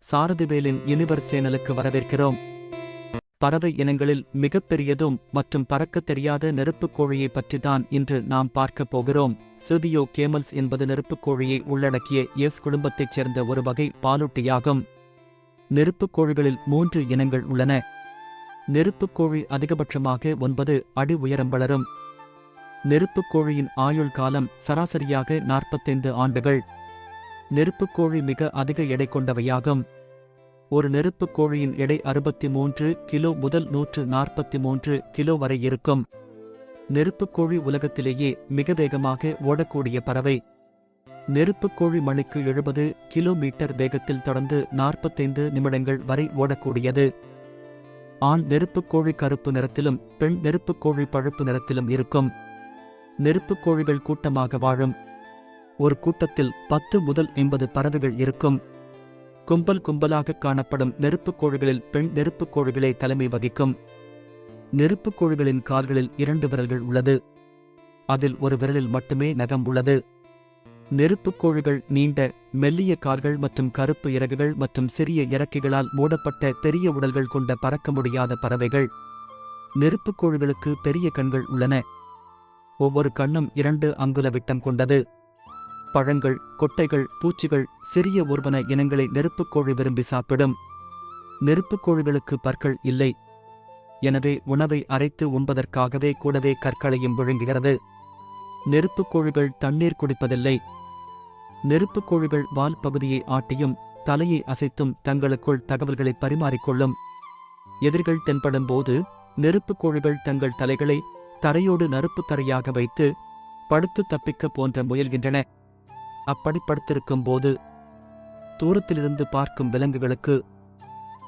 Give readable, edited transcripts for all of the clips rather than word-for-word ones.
சாரதிவேலின் universe சேனலுக்கு வரவேற்கிறோம். பறவை இனங்களில் மிகப்பெரியதும் மற்றும் பறக்கத் தெரியாத நெருப்புக் கோழியை பற்றிதான் இன்று நாம் பார்க்கப் போகிறோம். சிர்தியோ கேமல்ஸ் என்பது நெருப்புக் கோழியை உள்ளடக்கிய எஸ் குடும்பத்தைச் சேர்ந்த ஒரு வகை பாலூட்டியாகும். நெருப்புக் கோழிகளில் 3 இனங்கள் உள்ளன. நெருப்புக் கோழி அதிகபட்சமாக 9 அடி உயரம் வளரும். நெருப்புக் கோழியின் ஆயுள் காலம் சராசரியாக 45 ஆண்டுகள். நெருப்புக் கோழி மிக அதிக எடை கொண்டவையாகும். ஒரு நெருப்புக் கோழியின் எடை 63 கிலோ முதல் 143 கிலோ வரை இருக்கும். நெருப்புக் கோழி உலகத்திலேயே மிக வேகமாக ஓடக்கூடிய பறவை. நெருப்புக் கோழி மணிக்கு 70 கிலோமீட்டர் வேகத்தில் தொடர்ந்து 45 நிமிடங்கள் வரை ஓடக்கூடியது. ஆண் நெருப்புக் கோழி கருப்பு நிறத்திலும் பெண் நெருப்புக் கோழி பழுப்பு நிறத்திலும் இருக்கும். நெருப்புக் கோழிகள் கூட்டமாக வாழும். ஒரு கூட்டத்தில் 10 முதல் 80 பறவைகள் இருக்கும். கும்பல் கும்பலாக காணப்படும் நெருப்புக் கோழிகளில் பெண் நெருப்புக் கோழிகளே தலைமை வகிக்கும். நெருப்புக் கோழிகளின் கால்களில் 2 விரல்கள் உள்ளது. அதில் ஒரு விரலில் மட்டுமே நகம் உள்ளது. நெருப்புக் கோழிகள் நீண்ட மெல்லிய கால்கள் மற்றும் கருப்பு இறகுகள் மற்றும் சிறிய இறக்கைகளால் மூடப்பட்ட பெரிய உடல்கள் கொண்ட பறக்க முடியாத பறவைகள். நெருப்புக் கோழிகளுக்கு பெரிய கண்கள் உள்ளன. ஒவ்வொரு கண்ணும் 2 அங்குல விட்டம் கொண்டது. பழங்கள், கொட்டைகள், பூச்சிகள், சிறிய ஊர்வன இனங்களை நெருப்புக் கோழி விரும்பி சாப்பிடும். நெருப்புக் கோழிகளுக்கு பற்கள் இல்லை. எனவே உணவை அரைத்து உண்பதற்காகவே கூடவே கற்களையும் விழுங்குகிறது. நெருப்புக் கோழிகள் தண்ணீர் குடிப்பதில்லை. நெருப்புக் கோழிகள் வால் பகுதியை ஆட்டியும் தலையை அசைத்தும் தங்களுக்குள் தகவல்களை பரிமாறிக்கொள்ளும். எதிரிகள் தென்படும் போது நெருப்புக் கோழிகள் தங்கள் தலைகளை தரையோடு நறுப்புத் தரையாக வைத்து படுத்து தப்பிக்க போன்ற முயல்கின்றன. அப்படி படுத்திருக்கும் போது தூரத்திலிருந்து பார்க்கும் விலங்குகளுக்கு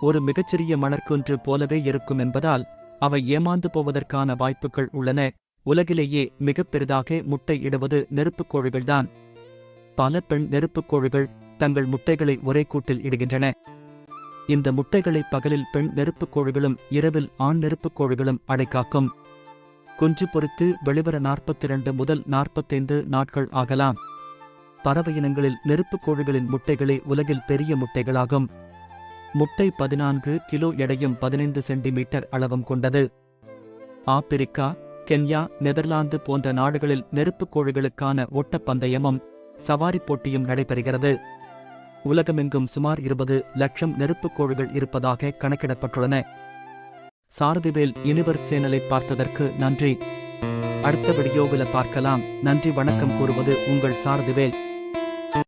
ஒரு மிகச்சிறிய மணற்குன்று போலவே இருக்கும் என்பதால் அவை ஏமாந்து போவதற்கான வாய்ப்புகள் உள்ளன. உலகிலேயே மிகப் பெரிதாக முட்டை இடுவது நெருப்புக் கோழிகள்தான். பல பெண் நெருப்புக் கோழிகள் தங்கள் முட்டைகளை ஒரே கூட்டில் இடுகின்றன. இந்த முட்டைகளை பகலில் பெண் நெருப்புக் கோழிகளும் இரவில் ஆண் நெருப்புக் கோழிகளும் அடைக்காக்கும். குஞ்சு பொரித்து வெளிவர 42 முதல் 45 நாட்கள் ஆகலாம். பறவை இனங்களில் நெருப்புக் கோழிகளின் முட்டைகளே உலகில் பெரிய முட்டைகளாகும். முட்டை 14 கிலோ எடையும் 15 சென்டிமீட்டர் அளவும் கொண்டது. ஆப்பிரிக்கா, கென்யா, நெதர்லாந்து போன்ற நாடுகளில் நெருப்புக் கோழிகளுக்கான ஓட்டப்பந்தயமும் சவாரி போட்டியும் நடைபெறுகிறது. உலகமெங்கும் சுமார் 20 லட்சம் நெருப்புக் கோழிகள் இருப்பதாக கணக்கிடப்பட்டுள்ளன. சாரதிவேல் யுனிவர்ஸ் சேனலை பார்த்ததற்கு நன்றி. அடுத்த வீடியோவில் பார்க்கலாம். நன்றி வணக்கம் கூறுவது உங்கள் சாரதிவேல்.